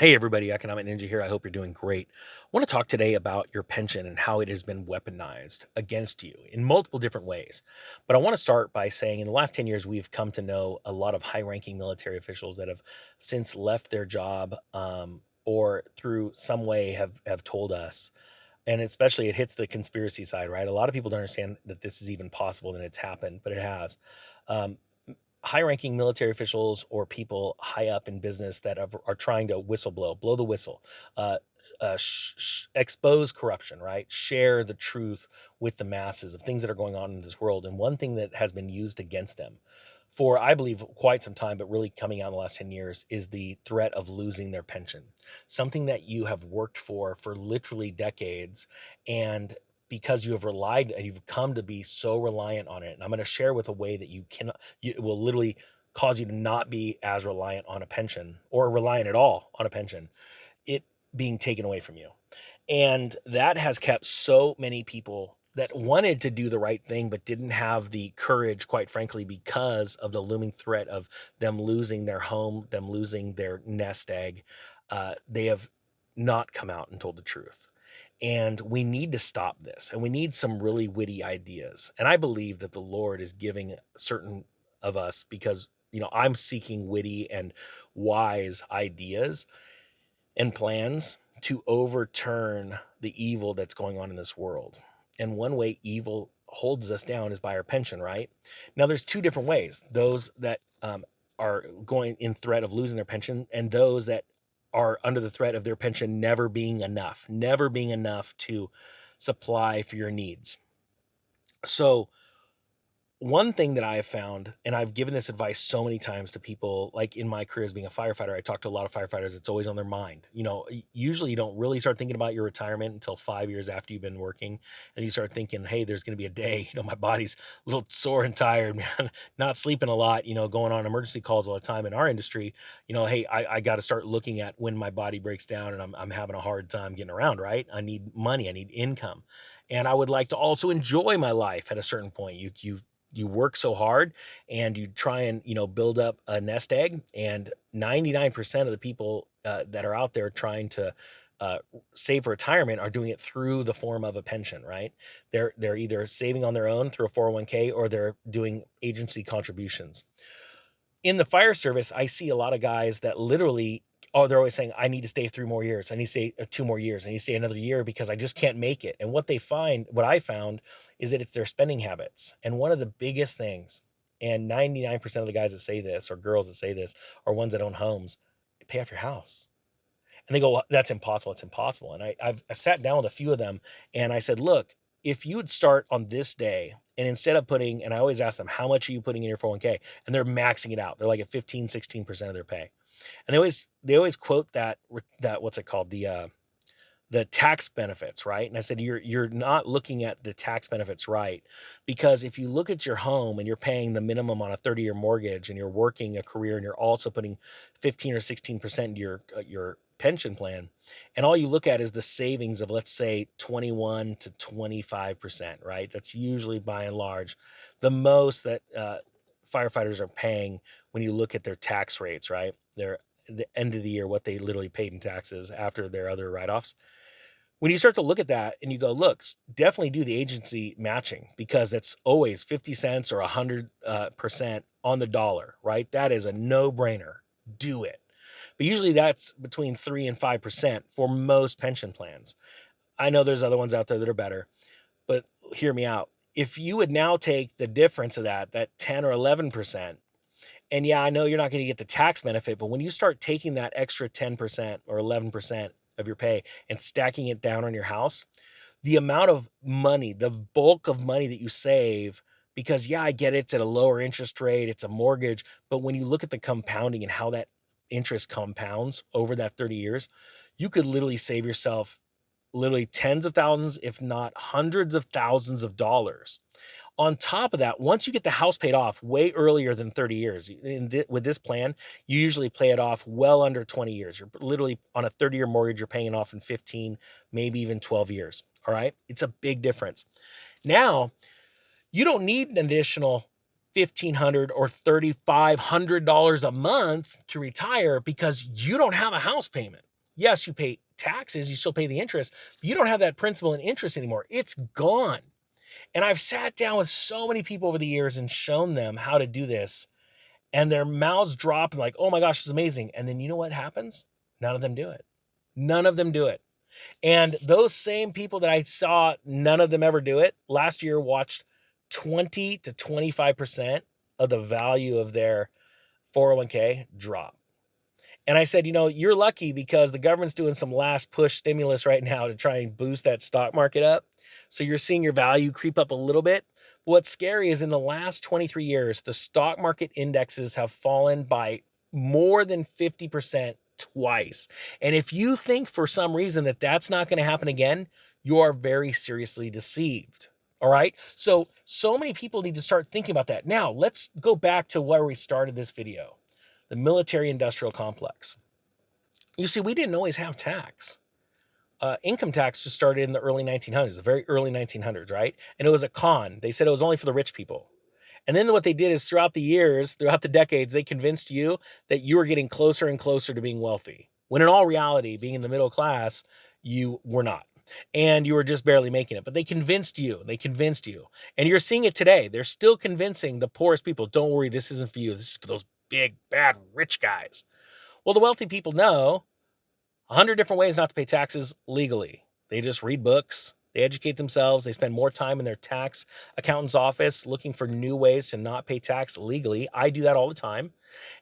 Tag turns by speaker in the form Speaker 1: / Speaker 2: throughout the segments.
Speaker 1: Hey everybody, Economic Ninja here. I hope you're doing great. I want to talk today about your pension and how it has been weaponized against you in multiple different ways. But I want to start by saying in the last 10 years, we've come to know a lot of high ranking military officials that have since left their job or through some way have told us. And especially it hits the conspiracy side, right? A lot of people don't understand that this is even possible and it's happened, but it has. Um, High-ranking military officials or people high up in business that are trying to blow the whistle, uh, expose corruption, right? Share the truth with the masses of things that are going on in this world. And one thing that has been used against them for, I believe, quite some time, but really coming out in the last 10 years, is the threat of losing their pension. Something that you have worked for literally decades. And because you have relied and you've come to be so reliant on it. And I'm going to share with a way that it will literally cause you to not be as reliant on a pension or reliant at all on a pension, it being taken away from you. And that has kept so many people that wanted to do the right thing but didn't have the courage, quite frankly, because of the looming threat of them losing their home, them losing their nest egg. They have not come out and told the truth. And we need to stop this. And we need some really witty ideas. And I believe that the Lord is giving certain of us, because I'm seeking witty and wise ideas and plans to overturn the evil that's going on in this world. And one way evil holds us down is by our pension, right? Now, there's two different ways: those that are going in threat of losing their pension, and those that are under the threat of their pension never being enough to supply for your needs. So, one thing that I have found, and I've given this advice so many times to people, like in my career as being a firefighter, I talk to a lot of firefighters. It's always on their mind. Usually you don't really start thinking about your retirement until 5 years after you've been working. And you start thinking, hey, there's going to be a day, my body's a little sore and tired, man, not sleeping a lot, going on emergency calls all the time in our industry. Hey, I got to start looking at when my body breaks down and I'm having a hard time getting around, right? I need money, I need income. And I would like to also enjoy my life at a certain point. You work so hard and you try and build up a nest egg, and 99% of the people that are out there trying to uh, save for retirement are doing it through the form of a pension, right? They're either saving on their own through a 401k, or they're doing agency contributions. In the fire service, I see a lot of guys that literally, oh, they're always saying, I need to stay 3 more years. I need to stay 2 more years. I need to stay another year because I just can't make it. And what I found is that it's their spending habits. And one of the biggest things, and 99% of the guys that say this or girls that say this are ones that own homes: pay off your house. And they go, well, that's impossible. It's impossible. And I sat down with a few of them and I said, look, if you would start on this day, and instead of putting, and I always ask them, how much are you putting in your 401k? And they're maxing it out. They're like at 15, 16% of their pay. And they always quote that, what's it called? The tax benefits, right? And I said, you're not looking at the tax benefits right, because if you look at your home and you're paying the minimum on a 30-year mortgage and you're working a career and you're also putting 15 or 16% into your pension plan, and all you look at is the savings of, let's say, 21 to 25%, right? That's usually by and large the most that firefighters are paying when you look at their tax rates, right? Their the end of the year, what they literally paid in taxes after their other write-offs. When you start to look at that and you go, look, definitely do the agency matching, because it's always 50 cents or 100% on the dollar, right? That is a no-brainer. Do it. But usually that's between 3 and 5% for most pension plans. I know there's other ones out there that are better, but hear me out. If you would now take the difference of that 10 or 11%, and yeah, I know you're not going to get the tax benefit, but when you start taking that extra 10% or 11% of your pay and stacking it down on your house, the amount of money, the bulk of money that you save, because yeah, I get it's at a lower interest rate, it's a mortgage, but when you look at the compounding and how that interest compounds over that 30 years, you could literally save yourself literally tens of thousands, if not hundreds of thousands of dollars. On top of that, once you get the house paid off way earlier than 30 years, with this plan, you usually pay it off well under 20 years. You're literally on a 30-year mortgage, you're paying it off in 15, maybe even 12 years. All right. It's a big difference. Now, you don't need an additional $1,500 or $3,500 a month to retire because you don't have a house payment. Yes, you pay taxes, you still pay the interest, but you don't have that principal and interest anymore. It's gone. And I've sat down with so many people over the years and shown them how to do this, and their mouths drop like, oh my gosh, it's amazing. And then you know what happens? None of them do it. None of them do it. And those same people that I saw, none of them ever do it, last year watched 20 to 25% of the value of their 401k drop. And I said, you're lucky because the government's doing some last push stimulus right now to try and boost that stock market up. So you're seeing your value creep up a little bit. What's scary is in the last 23 years, the stock market indexes have fallen by more than 50% twice. And if you think for some reason that that's not going to happen again, you are very seriously deceived. All right. So many people need to start thinking about that. Now, let's go back to where we started this video, the military industrial complex. You see, we didn't always have tax. Income tax just started in the early 1900s, the very early 1900s, right? And it was a con. They said it was only for the rich people. And then what they did is throughout the years, throughout the decades, they convinced you that you were getting closer and closer to being wealthy. When in all reality, being in the middle class, you were not. And you were just barely making it. But they convinced you. They convinced you. And you're seeing it today. They're still convincing the poorest people, don't worry, this isn't for you. This is for those big, bad, rich guys. Well, the wealthy people know 100 different ways not to pay taxes legally. They just read books, they educate themselves, they spend more time in their tax accountant's office looking for new ways to not pay tax legally. I do that all the time.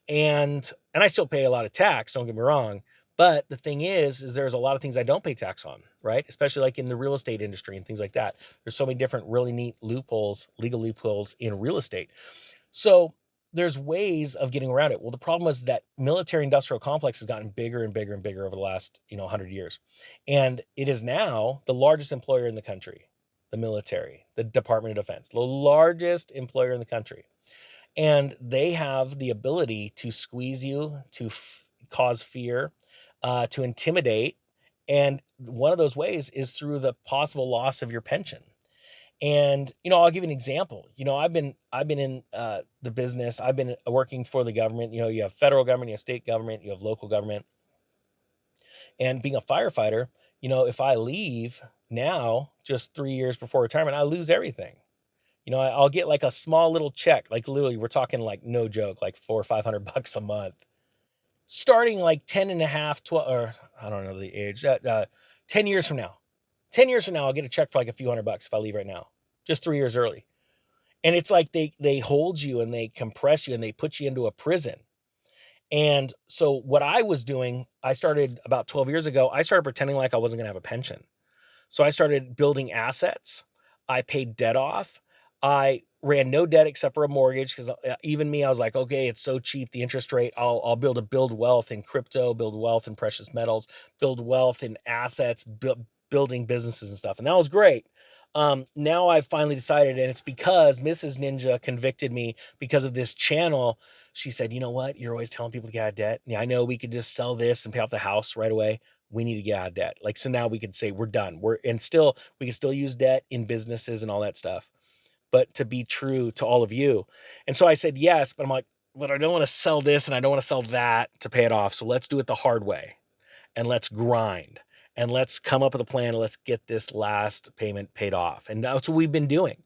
Speaker 1: And I still pay a lot of tax, don't get me wrong. But the thing is there's a lot of things I don't pay tax on, right? Especially like in the real estate industry and things like that. There's so many different really neat loopholes, legal loopholes in real estate. So there's ways of getting around it. Well, the problem is that military industrial complex has gotten bigger and bigger and bigger over the last, 100 years. And it is now the largest employer in the country, the military, the Department of Defense, the largest employer in the country. And they have the ability to squeeze you, to cause fear, to intimidate. And one of those ways is through the possible loss of your pension. And, I'll give you an example. I've been in the business. I've been working for the government. You have federal government, you have state government, you have local government. And being a firefighter, if I leave now, just 3 years before retirement, I lose everything. I'll get like a small little check, like literally, we're talking like no joke, like 400 or 500 bucks a month, starting like 10 and a half, 12, or I don't know the age, 10 years from now. 10 years from now, I'll get a check for like a few $100 if I leave right now, just 3 years early. And it's like they hold you and they compress you and they put you into a prison. And so what I was doing, I started about 12 years ago, I started pretending like I wasn't going to have a pension. So I started building assets. I paid debt off. I ran no debt except for a mortgage because even me, I was like, okay, it's so cheap, the interest rate. I'll build wealth in crypto, build wealth in precious metals, build wealth in assets, building businesses and stuff. And that was great. Now I've finally decided, and it's because Mrs. Ninja convicted me because of this channel. She said, you know what? You're always telling people to get out of debt. Yeah, I know we could just sell this and pay off the house right away. We need to get out of debt. Like, so now we could say we're done. We can still use debt in businesses and all that stuff, but to be true to all of you. And so I said, yes, but I'm like, but I don't want to sell this and I don't want to sell that to pay it off. So let's do it the hard way and let's grind and let's come up with a plan and let's get this last payment paid off. And that's what we've been doing.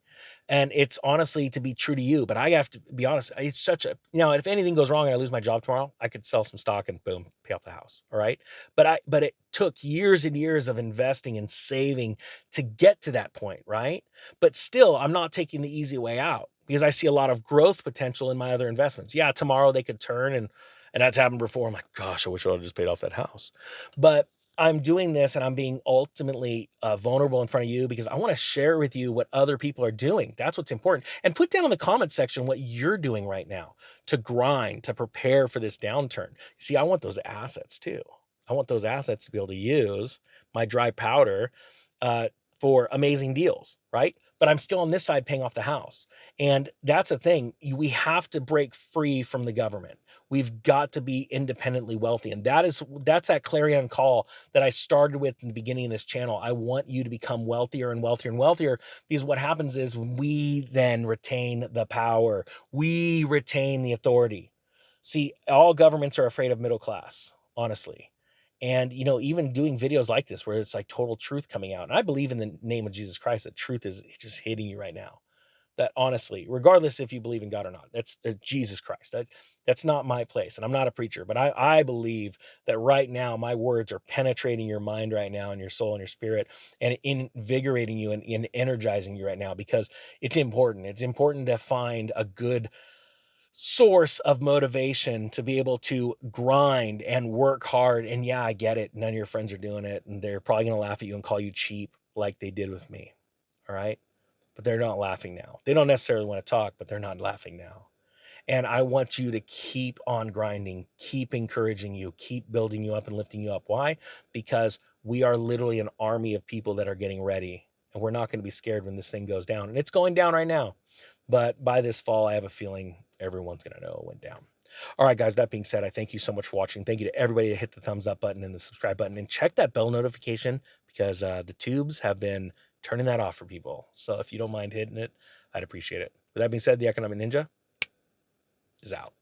Speaker 1: And it's honestly to be true to you, but I have to be honest. It's such a, if anything goes wrong and I lose my job tomorrow, I could sell some stock and boom, pay off the house. All right. But it took years and years of investing and saving to get to that point. Right. But still, I'm not taking the easy way out because I see a lot of growth potential in my other investments. Yeah. Tomorrow they could turn and that's happened before. I'm like, gosh, I wish I would have just paid off that house. But I'm doing this and I'm being ultimately vulnerable in front of you because I want to share with you what other people are doing. That's what's important. And put down in the comment section what you're doing right now to grind, to prepare for this downturn. See, I want those assets too. I want those assets to be able to use my dry powder uh, for amazing deals, right? But I'm still on this side paying off the house. And that's the thing. We have to break free from the government. We've got to be independently wealthy. And that's that clarion call that I started with in the beginning of this channel. I want you to become wealthier and wealthier and wealthier because what happens is we then retain the power. We retain the authority. See, all governments are afraid of middle class, honestly. And, even doing videos like this where it's like total truth coming out. And I believe in the name of Jesus Christ that truth is just hitting you right now. That honestly, regardless if you believe in God or not, that's Jesus Christ. That's not my place. And I'm not a preacher, but I believe that right now my words are penetrating your mind right now and your soul and your spirit and invigorating you and energizing you right now because it's important. It's important to find a good source of motivation to be able to grind and work hard. And yeah, I get it. None of your friends are doing it. And they're probably going to laugh at you and call you cheap like they did with me. All right. But they're not laughing now. They don't necessarily want to talk, but they're not laughing now. And I want you to keep on grinding, keep encouraging you, keep building you up and lifting you up. Why? Because we are literally an army of people that are getting ready. And we're not going to be scared when this thing goes down. And it's going down right now. But by this fall, I have a feeling everyone's going to know it went down. All right, guys, that being said, I thank you so much for watching. Thank you to everybody that hit the thumbs up button and the subscribe button. And check that bell notification because the tubes have been turning that off for people. So if you don't mind hitting it, I'd appreciate it. With that being said, the Economic Ninja is out.